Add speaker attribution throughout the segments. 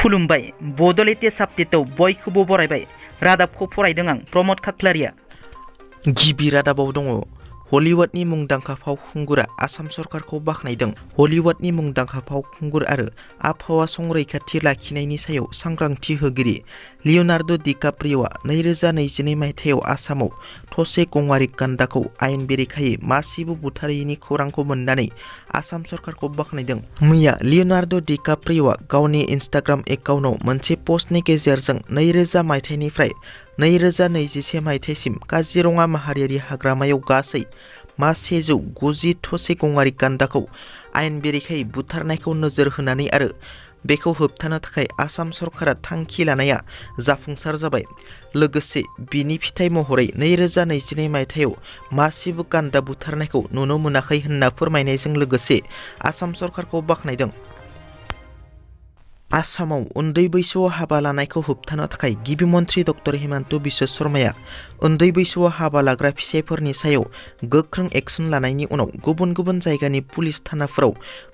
Speaker 1: खुलुमबाय बड'लेण्ड आपडेटआव बयखौबो बरायबाय। रादाबखौ फरायदों आं प्रमद खाख्लारिया।
Speaker 2: गिबि रादाबाव दङ हलिउडनि मुंदांखा फावखुंगुरा आसाम सरकारखौ बाख्नायदों। हलिउडनि मुंदांखा फावखुंगुर आरो आबहावा संरैखाथि लाखिनायनि सायाव सांग्रांथि होगिरि लिय'नार्द' डिकाप्रिय'आ 2022 मायथाइयाव आसामाव थसे गंआरि गान्दाखौ आयेन बेरेखायै मासेबो बुथारैनि खौरांखौ मोन्नानै आसाम सरकारखौ बाख्नायदों। मैया लिय'नार्द' डिकाप्रिय'आ गावनि इन्स्टाग्राम एकाउन्टआव मोनसे पस्टनि गेजेरजों 2000 मायथाइनिफ्राय 2021 मायथाइसिम काजिरङा माहारियारि हाग्रामायाव गासै 150 थसे गंआरि गान्दाखौ आयेन बेरेखायै बुथारनायखौ नोजोर होनानै आरो बेखौ होबथानो थाखाय आसाम सरकारा थांखि लानाया जाफुंसार जाबाय। लोगोसे बिनि फिथाइ महरै 2022 मायथाइयाव मासेबो गान्दा बुथारनायखौ नुनो मोनाखै होनना फोरमायनायजों लोगोसे आसाम सरकारखौ बाख्नायदों। आसामाव उन्दै बैसोआव हाबा लानायखौ होबथानो थाखाय गिबि मन्थ्रि डक्टर हिमन्त बिश्व शर्माया उन्दै बैसोआव हाबा लाग्रा फिसायफोरनि सायाव गोख्रों एक्सन लानायनि उनाव गुबुन गुबुन जायगानि पुलिस थानाफोराव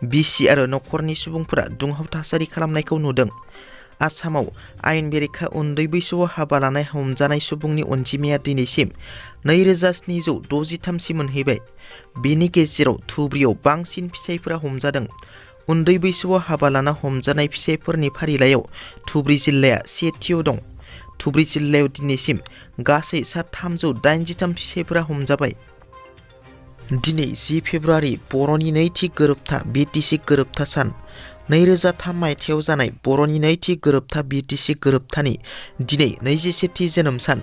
Speaker 2: बिसि आरो नखरनि सुबुंफोरा दुंहाव थासारि खालामनायखौ नुदों। आसामाव आयेन बेरेखा उन्दै बैसोआव हाबा लानाय हमजानाय सुबुंनि अनजिमाया दिनैसिम 2763 मोनहैबाय। बेनि गेजेराव धुब्रीयाव बांसिन फिसायफोरा हमजादों। उन्दै बैसोआव हाबा लाना हमजानाय फिसायफोरनि फारिलाइयाव धुब्री जिल्लाया सेथियाव दं। धुब्री जिल्लायाव दिनैसिम गासै 383 फिसायफोरा हमजाबाय। दिनै 10 फेब्रुवारि बर'नि नैथि गोरोबथा बिटिसि गोरोबथा सान। 2003 मायथाइयाव जानाय बर'नि नैथि गोरोबथा बिटिसि गोरोबथानि दिनै 21थि जोनोम सान।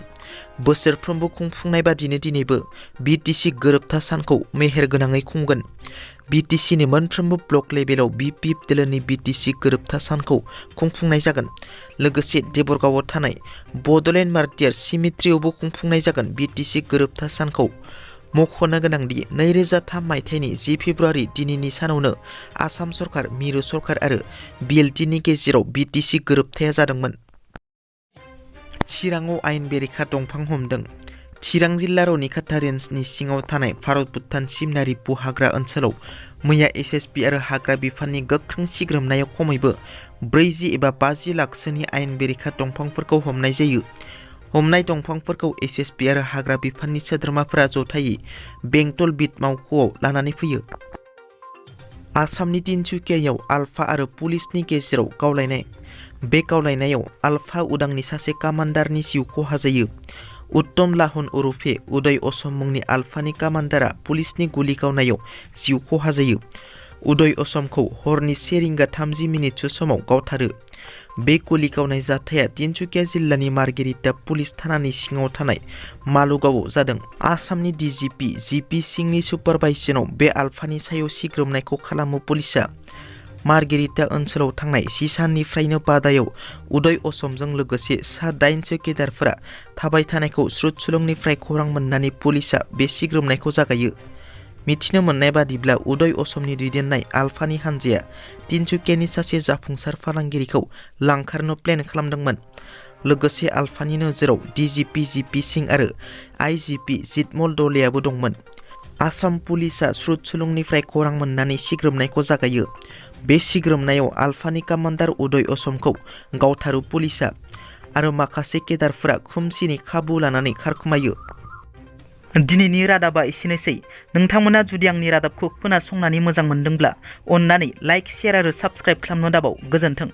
Speaker 2: बोसोरफ्रोमबो खुंफुंनाय बादिनो दिनैबो बिटिसि गोरोबथा सानखौ मेहेरगोनाङै खुंगोन। बिटिसिनि मोनफ्रोमबो ब्लक लेभेलाव बिपिएफ दोलोनि बिटिसि गोरोबथा सानखौ खुंफुंनाय जागोन। लोगोसे देबरगावआव थानाय बड'लेण्ड मार्टियार्स सिमेट्रियावबो खुंफुंनाय जागोन बिटिसि गोरोबथा सानखौ। मख'नो गोनांदि 2003 मायथाइनि 10 फेब्रुवारि दिनैनि सानावनो आसाम सरकार, मिरु सरकार आरो बिएलटिनि गेजेराव बिटिसि गोरोबथाया जादोंमोन। चिराङाव आयेन बेरेखा दंफां हमदों। चिरां जिल्ला रौनिखाता रेन्जनि सिङाव थानाय भारत-भुटान सिमनारि हाग्रा ओनसोलाव मैया एसएसबि आरो हाग्रा बिफाननि गोख्रों सिग्रोमनायाव खमैबो 40 एबा 50 लाखसोनि आयेन बेरेखा दंफांफोरखौ हमनाय जायो। हमनाय दंफांफोरखौ एसएसबि आरो हाग्रा बिफाननि सोद्रोमाफोरा जथायै बेंटल बिट मावख'आव लानानै फैयो। आसामनि तिनसुकियायाव आलफा आरो पुलिसनि गेजेराव गावलायनाय। बे गावलायनायाव आलफा उदांनि सासे कामान्डारनि जिउ खहा जायो। उत्तम लाहन उरुफे उदय असम मुंनि आलफानि कामान्डारा पुलिसनि गुलि गावनायाव जिउ खहा जायो। उदय असमखौ हरनि 1:30 समाव गावथारो। बे गुलि गावनाय जाथाया तिनसुकिया जिल्लानि मार्गेरिटा पुलिस थानानि सिङाव थानाय मालुगावआव जादों। आसामनि डिजिपि जिपि सिंहनि सुपारभाइजनाव बे आलफानि सायाव सिग्रोमनायखौ खालामो पुलिसआ। मार्गेरिटा ओनसोलाव थांनाय 6 साननिफ्रायनो बादायाव उदय असमजों लोगोसे सा 8 चौकीदारफोरा थाबाय थानायखौ श्रुतसुलंनिफ्राय खौरां मोननानै पुलिसआ बे सिग्रोमनायखौ जागायो। मिथिनो मोननाय बादिब्ला उदय असमनि दैदेननाय आलफानि हानजाया तिनसुकियानि सासे जाफुंसार फालांगिरिखौ लांखारनो प्लेन खालामदोंमोन। लोगोसे आलफानि नोजोराव डिजिपि जिपि सिंह आरो आइजिपि जितमल दलेआबो दंमोन। आसाम पुलिसआ श्रुतसुलंनिफ्राय खौरां मोननानै सिग्रोमनायखौ जागायो। बे सिग्रोमनायाव आलफानि कामान्डार उदय असमखौ गावथारो पुलिसआ आरो माखासे केडारफोरा खोमसिनि खाबु लानानै खारखोमायो।
Speaker 1: दिनैनि रादाबा एसेनोसै। नोंथांमोना जुदि आंनि रादाबखौ खोनासंनानै मोजां मोनदोंब्ला अन्नानै लाइक, शेयार आरो साबस्क्राइब खालामनो दाबाव। गोजोन्थों।